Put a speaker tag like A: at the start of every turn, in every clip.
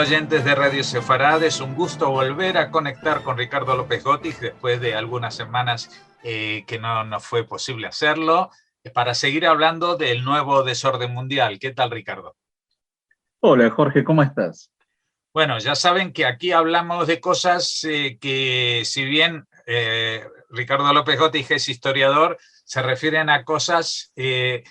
A: oyentes de Radio Sefarad, es un gusto volver a conectar con Ricardo López Gotis después de algunas semanas que no nos fue posible hacerlo, para seguir hablando del nuevo desorden mundial. ¿Qué tal, Ricardo?
B: Hola, Jorge, ¿cómo estás?
A: Bueno, ya saben que aquí hablamos de cosas que, si bien Ricardo López Gotis es historiador, se refieren a cosas de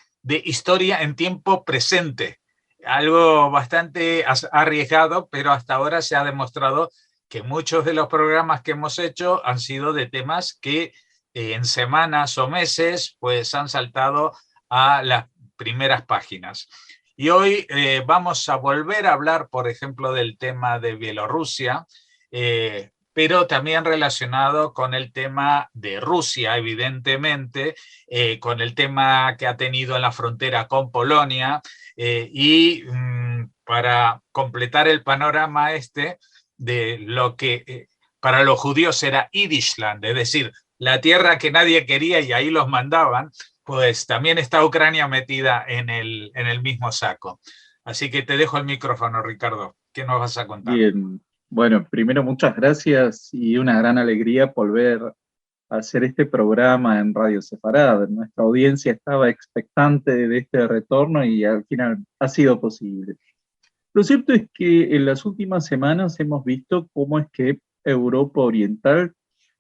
A: historia en tiempo presente. Algo bastante arriesgado, pero hasta ahora se ha demostrado que muchos de los programas que hemos hecho han sido de temas que en semanas o meses pues han saltado a las primeras páginas. Y hoy vamos a volver a hablar, por ejemplo, del tema de Bielorrusia, pero también relacionado con el tema de Rusia, evidentemente, con el tema que ha tenido en la frontera con Polonia, y para completar el panorama de lo que para los judíos era Yiddishland, es decir, la tierra que nadie quería y ahí los mandaban, pues también está Ucrania metida en el mismo saco. Así que te dejo el micrófono, Ricardo. ¿Qué nos vas a contar?
B: Bien, bueno, primero muchas gracias y una gran alegría volver a hacer este programa en Radio Sefarad. Nuestra audiencia estaba expectante de este retorno y al final ha sido posible. Lo cierto es que en las últimas semanas hemos visto cómo es que Europa Oriental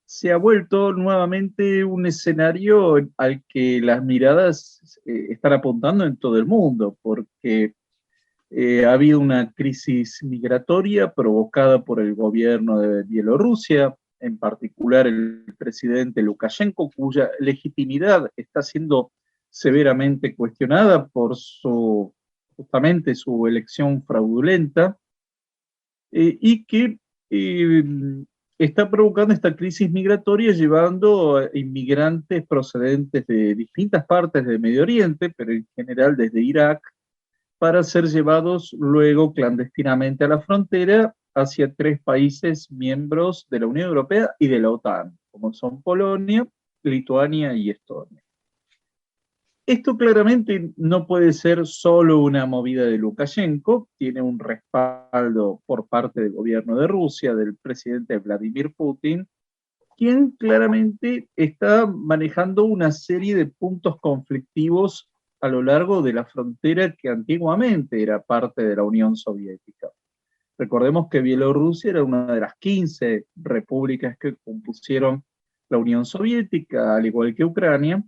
B: se ha vuelto nuevamente un escenario al que las miradas están apuntando en todo el mundo, porque ha habido una crisis migratoria provocada por el gobierno de Bielorrusia, en particular el presidente Lukashenko, cuya legitimidad está siendo severamente cuestionada por justamente su elección fraudulenta, y que eh, está provocando esta crisis migratoria llevando a inmigrantes procedentes de distintas partes del Medio Oriente, pero en general desde Irak, para ser llevados luego clandestinamente a la frontera hacia tres países miembros de la Unión Europea y de la OTAN, como son Polonia, Lituania y Estonia. Esto claramente no puede ser solo una movida de Lukashenko, tiene un respaldo por parte del gobierno de Rusia, del presidente Vladimir Putin, quien claramente está manejando una serie de puntos conflictivos a lo largo de la frontera que antiguamente era parte de la Unión Soviética. Recordemos que Bielorrusia era una de las 15 repúblicas que compusieron la Unión Soviética, al igual que Ucrania,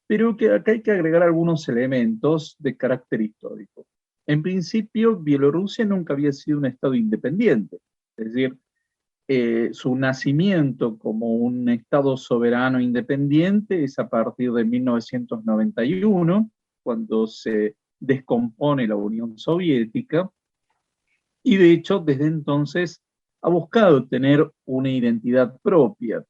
B: pero que acá hay que agregar algunos elementos de carácter histórico. En principio, Bielorrusia nunca había sido un Estado independiente, es decir, su nacimiento como un Estado soberano independiente es a partir de 1991, cuando se descompone la Unión Soviética, y de hecho desde entonces ha buscado tener una identidad propia.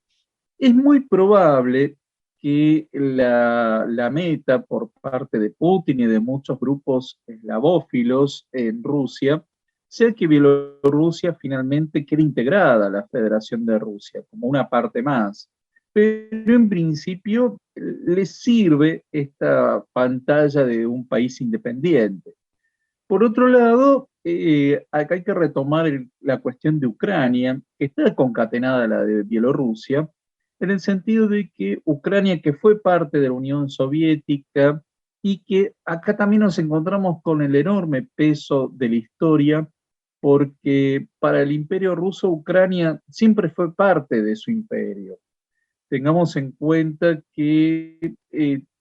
B: Es muy probable que la meta por parte de Putin y de muchos grupos eslavófilos en Rusia sea que Bielorrusia finalmente quede integrada a la Federación de Rusia como una parte más. Pero en principio les sirve esta pantalla de un país independiente. Por otro lado, acá hay que retomar la cuestión de Ucrania, que está concatenada a la de Bielorrusia, en el sentido de que Ucrania, que fue parte de la Unión Soviética, y que acá también nos encontramos con el enorme peso de la historia, porque para el imperio ruso Ucrania siempre fue parte de su imperio. Tengamos en cuenta que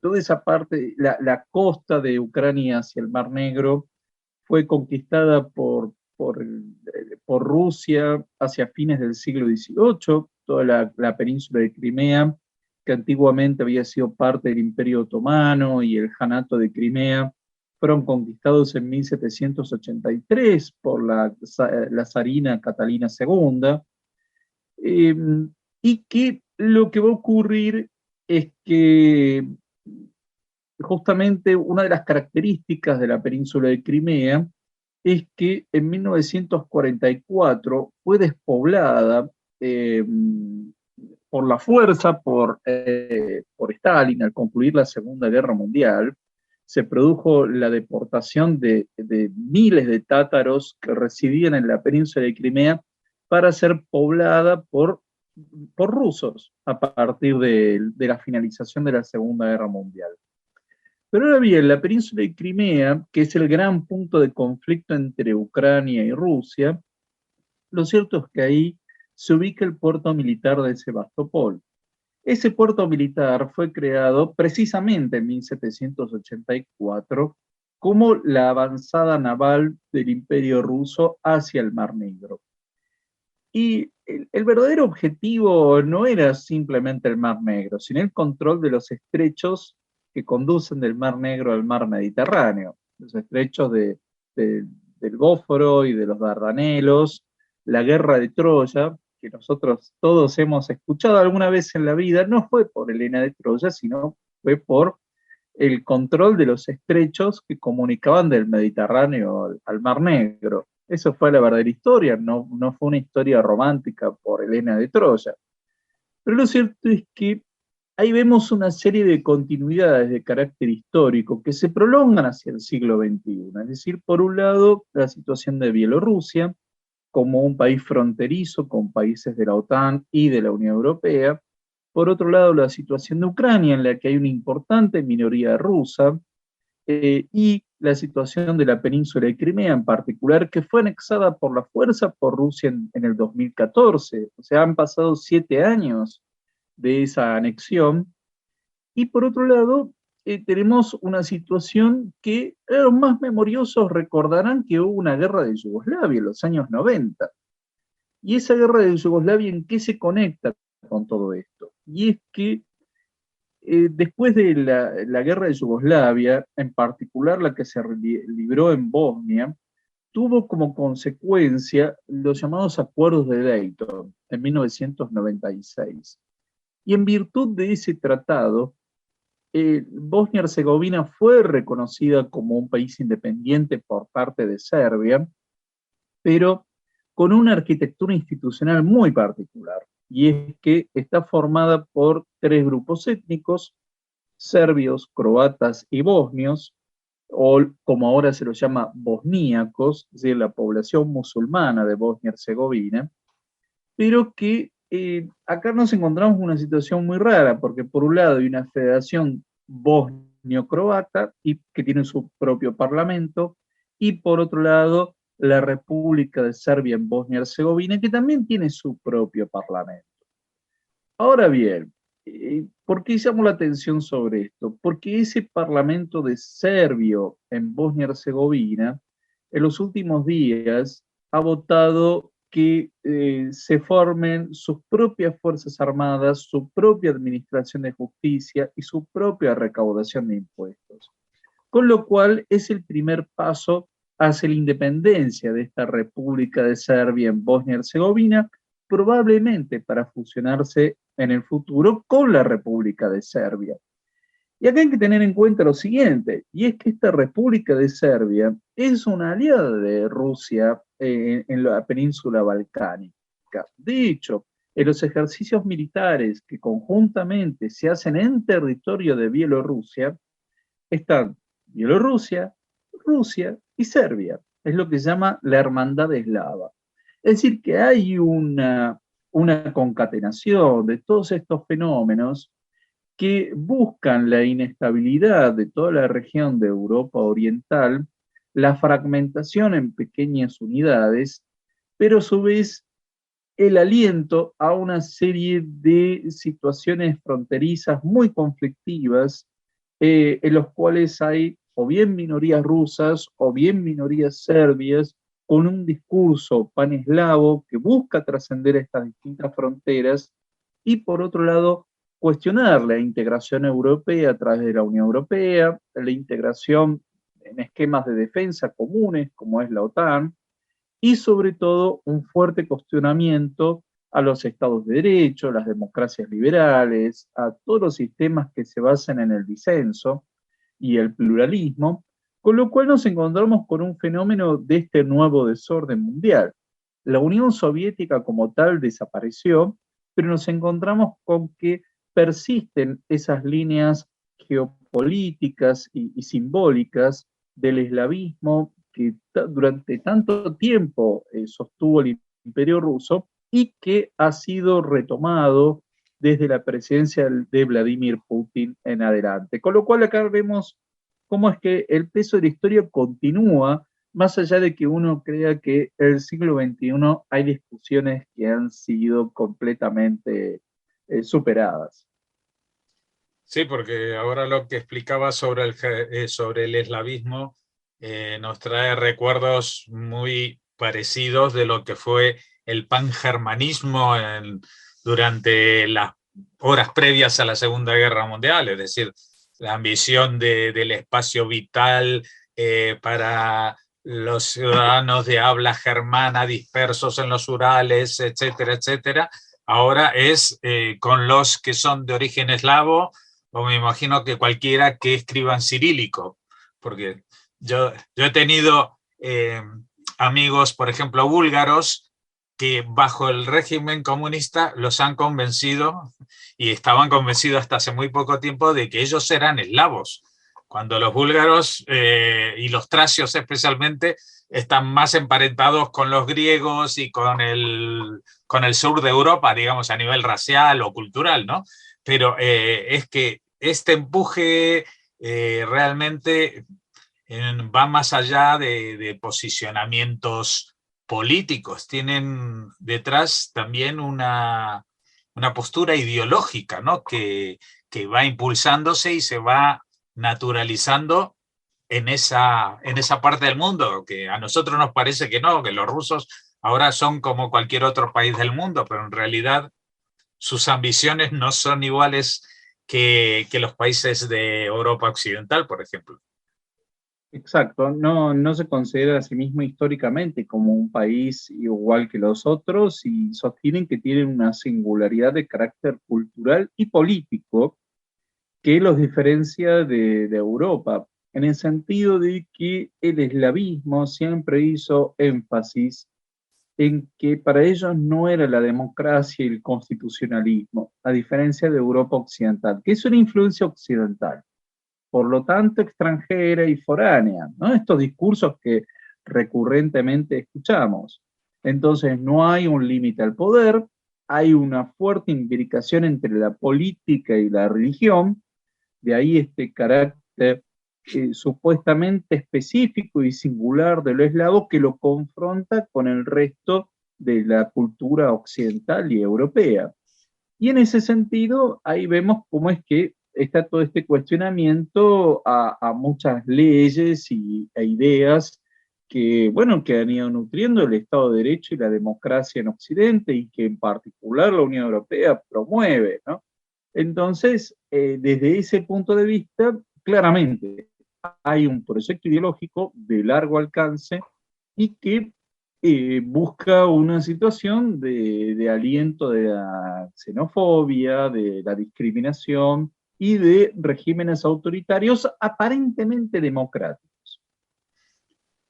B: toda esa parte, la costa de Ucrania hacia el Mar Negro, fue conquistada por Rusia hacia fines del siglo XVIII, toda la península de Crimea, que antiguamente había sido parte del Imperio Otomano, y el Janato de Crimea, fueron conquistados en 1783 por la zarina Catalina II, eh, y que lo que va a ocurrir es que justamente una de las características de la península de Crimea es que en 1944 fue despoblada por la fuerza, por Stalin al concluir la Segunda Guerra Mundial, se produjo la deportación de miles de tátaros que residían en la península de Crimea para ser poblada por rusos a partir de la finalización de la Segunda Guerra Mundial. Pero ahora bien, la península de Crimea, que es el gran punto de conflicto entre Ucrania y Rusia, lo cierto es que ahí se ubica el puerto militar de Sebastopol. Ese puerto militar fue creado precisamente en 1784 como la avanzada naval del Imperio Ruso hacia el Mar Negro. Y el verdadero objetivo no era simplemente el Mar Negro, sino el control de los estrechos que conducen del Mar Negro al Mar Mediterráneo, los estrechos del Bósforo y de los Dardanelos, la guerra de Troya, que nosotros todos hemos escuchado alguna vez en la vida, no fue por Helena de Troya, sino fue por el control de los estrechos que comunicaban del Mediterráneo al Mar Negro. Eso fue la verdadera historia, no fue una historia romántica por Helena de Troya. Pero lo cierto es que ahí vemos una serie de continuidades de carácter histórico que se prolongan hacia el siglo XXI. Es decir, por un lado, la situación de Bielorrusia como un país fronterizo con países de la OTAN y de la Unión Europea. Por otro lado, la situación de Ucrania, en la que hay una importante minoría rusa, y la situación de la península de Crimea en particular, que fue anexada por la fuerza por Rusia en el 2014. O sea, han pasado 7 años de esa anexión. Y por otro lado, tenemos una situación que los más memoriosos recordarán que hubo una guerra de Yugoslavia en los años 90. Y esa guerra de Yugoslavia, ¿en qué se conecta con todo esto? Y es que después de la guerra de Yugoslavia, en particular la que se libró en Bosnia, tuvo como consecuencia los llamados acuerdos de Dayton en 1996. Y en virtud de ese tratado, Bosnia-Herzegovina fue reconocida como un país independiente por parte de Serbia, pero con una arquitectura institucional muy particular, y es que está formada por 3 grupos étnicos: serbios, croatas y bosnios, o como ahora se los llama bosníacos, es decir, la población musulmana de Bosnia-Herzegovina, pero que acá nos encontramos en una situación muy rara, porque por un lado hay una federación bosnio-croata y que tiene su propio parlamento, y por otro lado la República de Serbia en Bosnia-Herzegovina, que también tiene su propio parlamento. Ahora bien, ¿por qué llamo la atención sobre esto? Porque ese parlamento de serbio en Bosnia-Herzegovina, en los últimos días, ha votado que se formen sus propias fuerzas armadas, su propia administración de justicia y su propia recaudación de impuestos. Con lo cual es el primer paso hacia la independencia de esta República de Serbia en Bosnia-Herzegovina, probablemente para fusionarse en el futuro con la República de Serbia. Y acá hay que tener en cuenta lo siguiente, y es que esta República de Serbia es una aliada de Rusia en la península balcánica. De hecho, en los ejercicios militares que conjuntamente se hacen en territorio de Bielorrusia, están Bielorrusia, Rusia y Serbia. Es lo que se llama la hermandad eslava. Es decir, que hay una concatenación de todos estos fenómenos que buscan la inestabilidad de toda la región de Europa Oriental, la fragmentación en pequeñas unidades, pero a su vez el aliento a una serie de situaciones fronterizas muy conflictivas, en los cuales hay o bien minorías rusas o bien minorías serbias con un discurso paneslavo que busca trascender estas distintas fronteras, y por otro lado cuestionar la integración europea a través de la Unión Europea, la integración en esquemas de defensa comunes como es la OTAN, y sobre todo un fuerte cuestionamiento a los estados de derecho, las democracias liberales, a todos los sistemas que se basan en el disenso y el pluralismo, con lo cual nos encontramos con un fenómeno de este nuevo desorden mundial. La Unión Soviética como tal desapareció, pero nos encontramos con que persisten esas líneas geopolíticas y simbólicas del eslavismo que durante tanto tiempo sostuvo el Imperio Ruso y que ha sido retomado desde la presidencia de Vladimir Putin en adelante. Con lo cual acá vemos cómo es que el peso de la historia continúa, más allá de que uno crea que en el siglo XXI hay discusiones que han sido completamente superadas.
A: Sí, porque ahora lo que explicaba sobre el eslavismo nos trae recuerdos muy parecidos de lo que fue el pangermanismo durante las horas previas a la Segunda Guerra Mundial, es decir, la ambición del espacio vital para los ciudadanos de habla germana dispersos en los Urales, etcétera, etcétera. Ahora es con los que son de origen eslavo, o me imagino que cualquiera que escriba en cirílico, porque yo he tenido amigos, por ejemplo, búlgaros, que bajo el régimen comunista los han convencido, y estaban convencidos hasta hace muy poco tiempo, de que ellos eran eslavos, cuando los búlgaros y los tracios especialmente están más emparentados con los griegos y con el sur de Europa, digamos, a nivel racial o cultural, ¿no? Pero es que este empuje realmente va más allá de posicionamientos políticos, tienen detrás también una postura ideológica, ¿no? que va impulsándose y se va naturalizando en esa parte del mundo, que a nosotros nos parece que no, que los rusos ahora son como cualquier otro país del mundo, pero en realidad sus ambiciones no son iguales que los países de Europa Occidental, por ejemplo.
B: Exacto, no se considera a sí mismo históricamente como un país igual que los otros y sostienen que tienen una singularidad de carácter cultural y político que los diferencia de Europa, en el sentido de que el eslavismo siempre hizo énfasis en que para ellos no era la democracia y el constitucionalismo, a diferencia de Europa Occidental, que es una influencia occidental, por lo tanto extranjera y foránea, ¿no? Estos discursos que recurrentemente escuchamos. Entonces no hay un límite al poder, hay una fuerte imbricación entre la política y la religión, de ahí este carácter supuestamente específico y singular de lo eslavo que lo confronta con el resto de la cultura occidental y europea. Y en ese sentido, ahí vemos cómo es que está todo este cuestionamiento a muchas leyes e ideas que, bueno, que han ido nutriendo el Estado de Derecho y la democracia en Occidente y que en particular la Unión Europea promueve, ¿no? Entonces, desde ese punto de vista, claramente hay un proyecto ideológico de largo alcance y que busca una situación de aliento de la xenofobia, de la discriminación y de regímenes autoritarios aparentemente democráticos.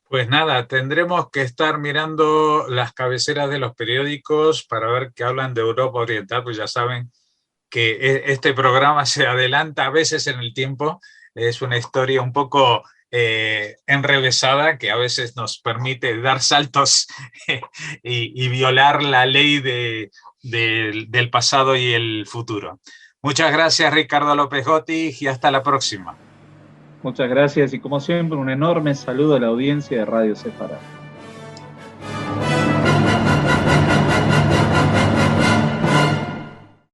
A: Pues nada, tendremos que estar mirando las cabeceras de los periódicos para ver qué hablan de Europa Oriental, pues ya saben que este programa se adelanta a veces en el tiempo, es una historia un poco enrevesada que a veces nos permite dar saltos y violar la ley del pasado y el futuro. Muchas gracias, Ricardo López Gotti, y hasta la próxima.
B: Muchas gracias y como siempre un enorme saludo a la audiencia de Radio Sefarad.